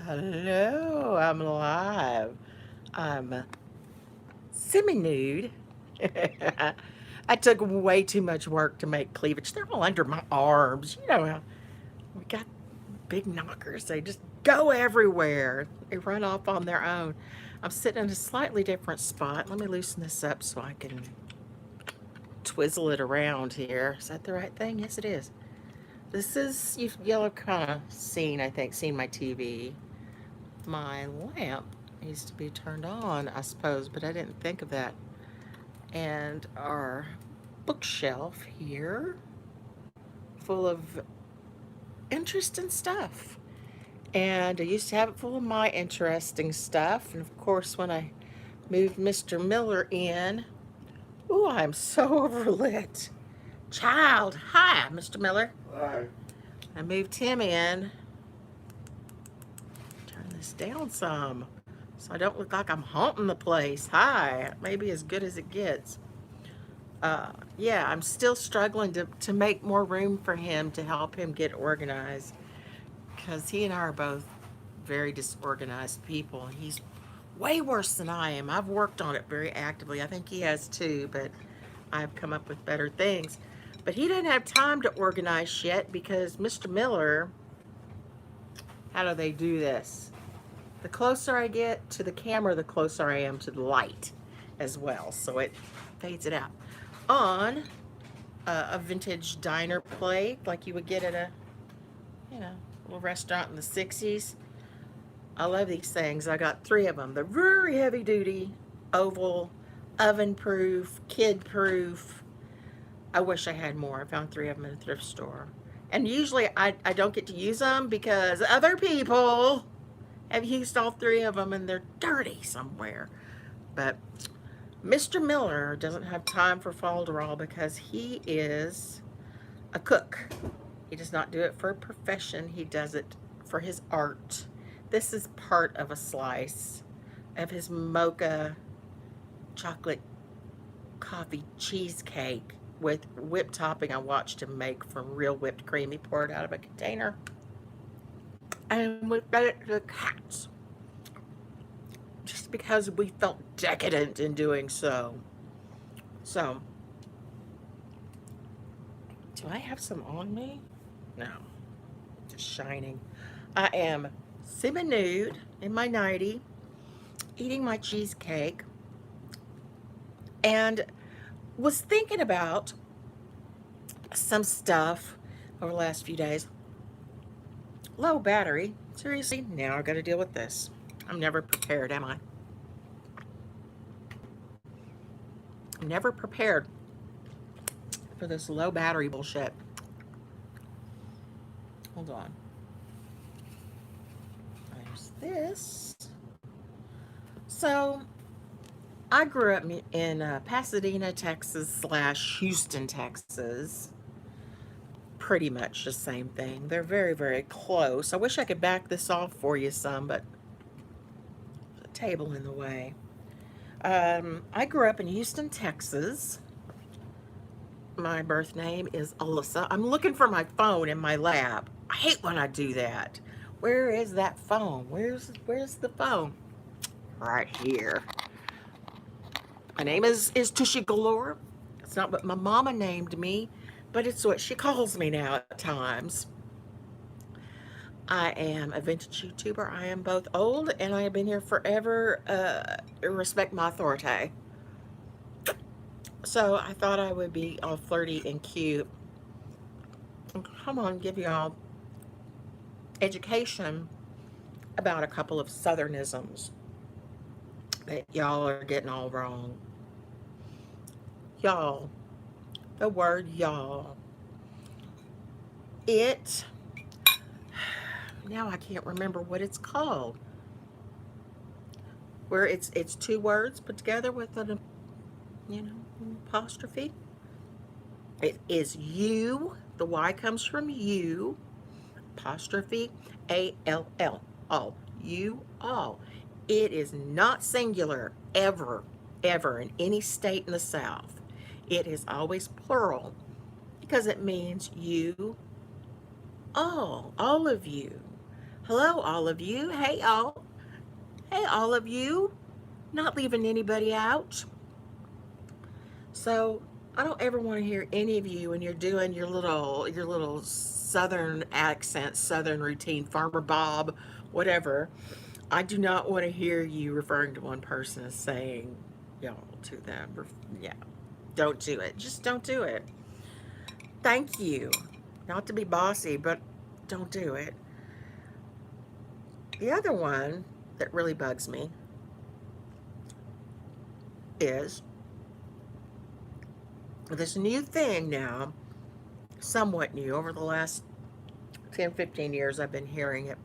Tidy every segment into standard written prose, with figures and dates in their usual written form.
Hello, I'm live. I'm semi-nude. I took way too much work to make cleavage. They're all under my arms. You know how we got big knockers. They just go everywhere. They run off on their own. I'm sitting in a slightly different spot. Let me loosen this up so I can twizzle it around here. Is that the right thing? Yes, it is. This is, y'all have kind of seen, I think, seen my TV. My lamp needs to be turned on, I suppose, but I didn't think of that. And our bookshelf here, full of interesting stuff. And I used to have it full of my interesting stuff. And of course, when I moved Mr. Miller in, ooh, I'm so overlit. Child, hi, Mr. Miller. Hi. I moved him in. Turn this down some so I don't look like I'm haunting the place. Hi, maybe as good as it gets. Yeah, I'm still struggling to make more room for him to help him get organized because he and I are both very disorganized people. He's way worse than I am. I've worked on it very actively. I think he has too, but I've come up with better things. But he didn't have time to organize yet because Mr. Miller, how do they do this? The closer I get to the camera, the closer I am to the light as well. So it fades it out. On a vintage diner plate like you would get at a, you know, little restaurant in the 60s. I love these things. I got 3 of them. They're very heavy duty, oval, oven proof, kid proof. I wish I had more. I found 3 of them at a thrift store. And usually I don't get to use them because other people have used all 3 of them and they're dirty somewhere. But Mr. Miller doesn't have time for folderol because he is a cook. He does not do it for a profession. He does it for his art. This is part of a slice of his mocha chocolate coffee cheesecake with whipped topping I watched him make from real whipped cream. He poured out of a container and we fed it to the cats just because we felt decadent in doing so. So, do I have some on me? No, just shining. I am semi-nude in my nightie, eating my cheesecake, and was thinking about some stuff over the last few days. Low battery. Seriously, now I gotta deal with this. I'm never prepared, am I? I'm never prepared for this low battery bullshit. Hold on. There's this. So, I grew up in Pasadena, Texas / Houston, Texas. Pretty much the same thing. They're very, very close. I wish I could back this off for you some, but the table in the way. I grew up in Houston, Texas. My birth name is Alyssa. I'm looking for my phone in my lap. I hate when I do that. Where is that phone? Where's the phone? Right here. My name is TushyGalore. It's not what my mama named me, but it's what she calls me now at times. I am a vintage YouTuber. I am both old and I have been here forever. Respect my authority. So I thought I would be all flirty and cute. Come on, give y'all education about a couple of Southernisms that y'all are getting all wrong. Y'all, the word y'all. It, now I can't remember what it's called. Where it's 2 words put together with an, an apostrophe. It is you. The Y comes from you. Apostrophe ALL. All. You all. It is not singular ever, ever in any state in the South. It is always plural because it means you all of you. Hello, all of you. Hey, all. Hey, all of you. Not leaving anybody out. So, I don't ever want to hear any of you when you're doing your little southern accent, southern routine, Farmer Bob, whatever. I do not want to hear you referring to one person as saying y'all to them. Yeah, don't do it. Just don't do it. Thank you. Not to be bossy, but don't do it. The other one that really bugs me is this new thing now, somewhat new, over the last 10, 15 years I've been hearing it.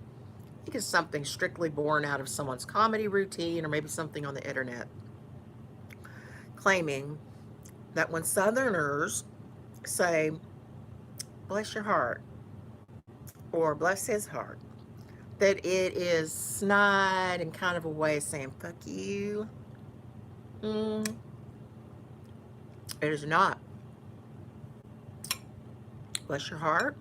I think it's something strictly born out of someone's comedy routine or maybe something on the internet, claiming that when Southerners say, bless your heart, or bless his heart, that it is snide and kind of a way of saying, fuck you. Mm, it is not. Bless your heart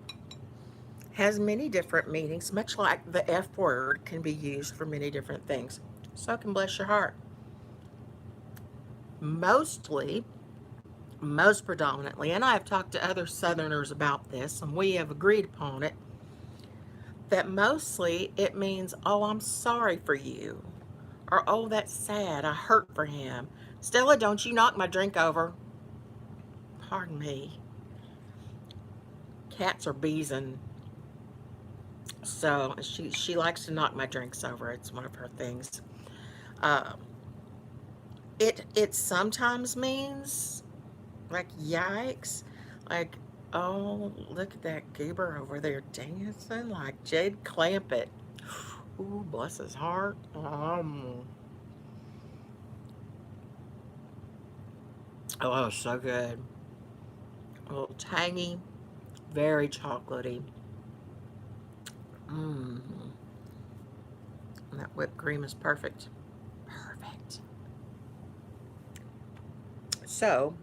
has many different meanings, much like the F word can be used for many different things. So can bless your heart. Mostly, most predominantly, and I have talked to other Southerners about this, and we have agreed upon it, that mostly it means, oh, I'm sorry for you, or oh, that's sad, I hurt for him. Stella, don't you knock my drink over. Pardon me. Cats are bees, and so she likes to knock my drinks over. It's one of her things. Uh, it sometimes means like yikes, like oh look at that goober over there dancing like Jade Clampett. Ooh, bless his heart. Oh, so good. A little tangy, very chocolatey. Mmm. And that whipped cream is perfect. Perfect. So,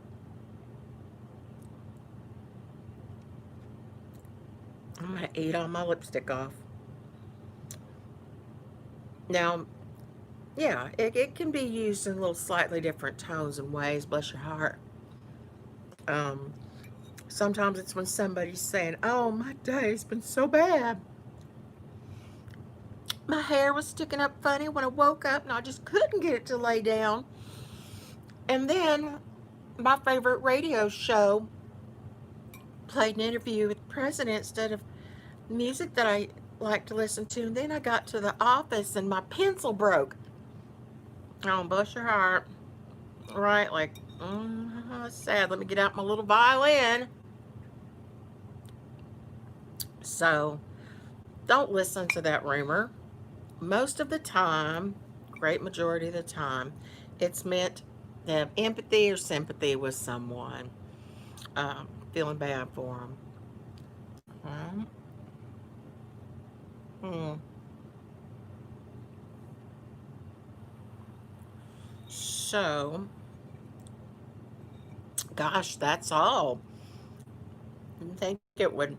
I'm going to eat all my lipstick off. Now, yeah, it can be used in little slightly different tones and ways, bless your heart. Um, Sometimes it's when somebody's saying, oh, my day's been so bad. My hair was sticking up funny when I woke up and I just couldn't get it to lay down. And then my favorite radio show played an interview with the president instead of music that I like to listen to. And then I got to the office and my pencil broke. Oh, bless your heart. Right, like, sad. Let me get out my little violin. So, don't listen to that rumor. Most of the time, great majority of the time, it's meant to have empathy or sympathy with someone, feeling bad for them. Hmm. So, gosh, that's all. Didn't think it would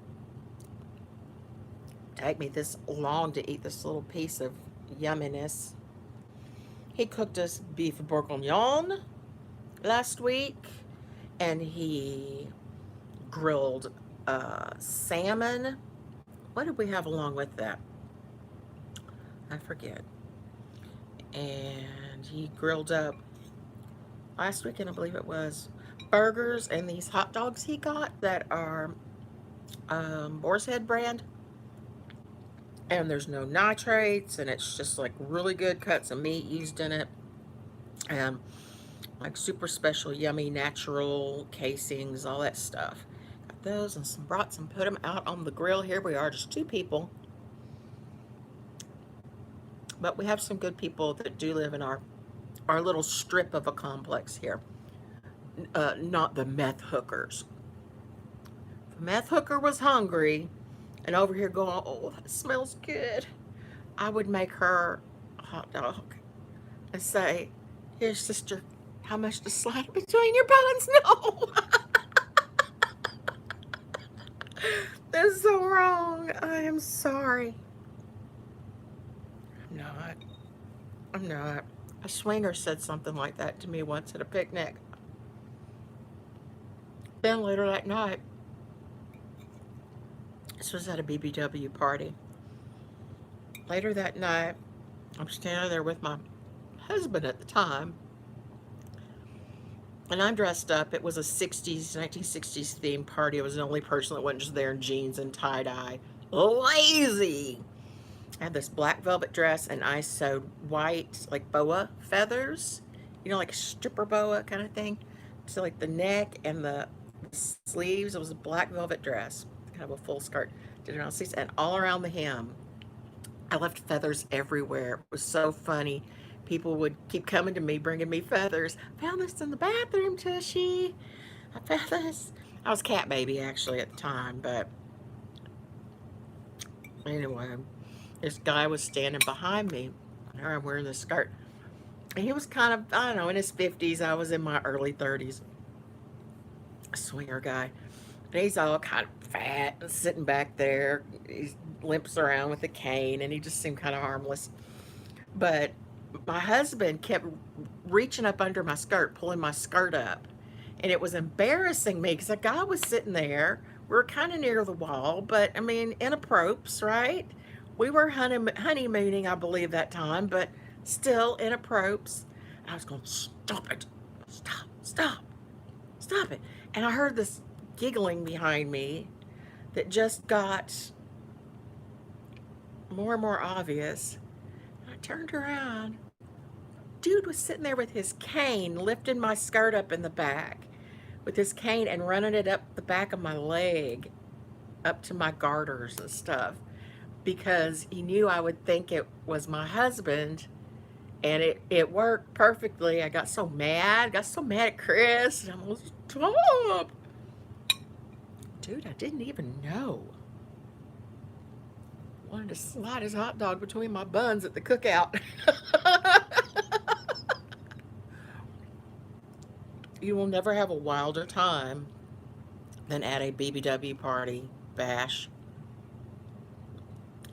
take me this long to eat this little piece of yumminess. He cooked us beef bourguignon last week, and he grilled salmon. What did we have along with that? I forget. And he grilled up last weekend, I believe it was, burgers and these hot dogs he got that are Boar's Head brand. And there's no nitrates, and it's just like really good cuts of meat used in it. And like super special, yummy, natural casings, all that stuff. Got those and some brats and put them out on the grill. Here we are, just two people. But we have some good people that do live in our little strip of a complex here. Not the meth hookers. If a meth hooker was hungry and over here going, oh, that smells good, I would make her a hot dog and say, here, sister, how much to slide between your buns? No. That's so wrong. I am sorry. I'm not. I'm not. A swinger said something like that to me once at a picnic. Then later that night, this was at a BBW party. Later that night, I'm standing there with my husband at the time, and I'm dressed up. It was a 60s, 1960s themed party. I was the only person that wasn't just there in jeans and tie-dye. Lazy! I had this black velvet dress, and I sewed white, like boa feathers, you know, like a stripper boa kind of thing. So, like the neck and the sleeves, it was a black velvet dress, kind of a full skirt. Did it on sleeves, and all around the hem, I left feathers everywhere. It was so funny. People would keep coming to me, bringing me feathers. Found this in the bathroom, Tushy. I found this. I was cat baby actually at the time, but anyway, this guy was standing behind me. I'm wearing this skirt. And he was kind of, I don't know, in his 50s. I was in my early 30s. A swinger guy. And he's all kind of fat and sitting back there. He limps around with a cane, and he just seemed kind of harmless. But my husband kept reaching up under my skirt, pulling my skirt up. And it was embarrassing me because the guy was sitting there. We were kind of near the wall, but I mean, in a propes, right? We were honeymooning, I believe, that time, but still in a propes. I was going, stop it. Stop, stop, stop it. And I heard this giggling behind me that just got more and more obvious. I turned around. Dude was sitting there with his cane, lifting my skirt up in the back with his cane and running it up the back of my leg, up to my garters and stuff, because he knew I would think it was my husband, and it worked perfectly. I got so mad at Chris, and I'm like, stop. Dude, I didn't even know. Wanted to slide his hot dog between my buns at the cookout. You will never have a wilder time than at a BBW party, bash,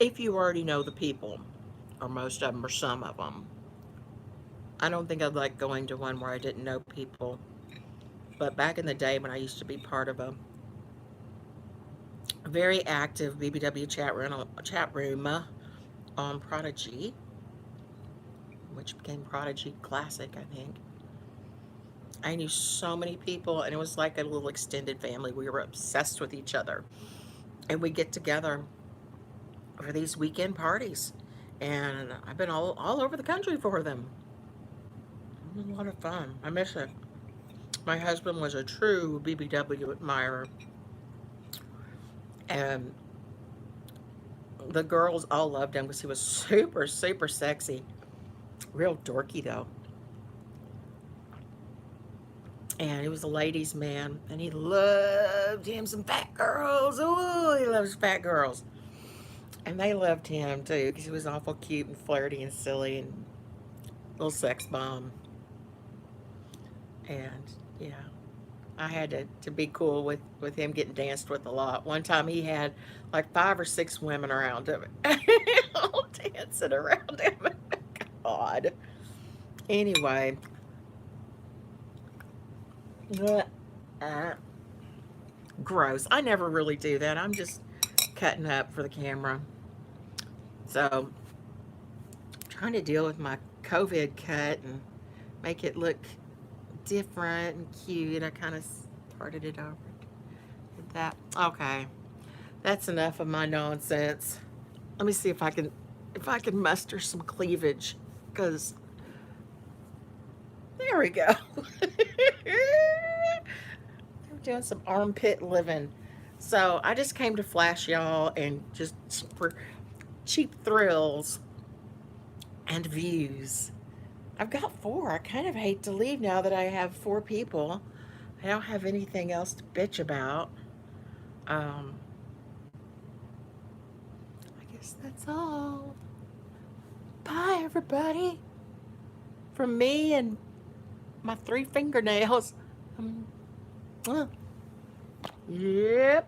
if you already know the people, or most of them, or some of them. I don't think I'd like going to one where I didn't know people. But back in the day when I used to be part of a very active BBW chat room on Prodigy, which became Prodigy Classic, I think. I knew so many people, and it was like a little extended family. We were obsessed with each other, and we get together for these weekend parties, and I've been all over the country for them. It was a lot of fun. I miss it. My husband was a true BBW admirer, and the girls all loved him because he was super, super sexy. Real dorky, though. And he was a ladies' man, and he loved him some fat girls. Oh, he loves fat girls. And they loved him, too, because he was awful cute and flirty and silly and little sex bomb. And, yeah, I had to be cool with him getting danced with a lot. One time he had like 5 or 6 women around him, all dancing around him. God. Anyway. Gross. I never really do that. I'm just cutting up for the camera. So, trying to deal with my COVID cut and make it look different and cute. I kind of parted it over with that. Okay. That's enough of my nonsense. Let me see if I can muster some cleavage, because there we go. I'm doing some armpit living. So I just came to flash y'all, and just for cheap thrills and views. I've got 4. I kind of hate to leave now that I have 4 people. I don't have anything else to bitch about. I guess that's all. Bye, everybody. From me and my 3 fingernails. Yep.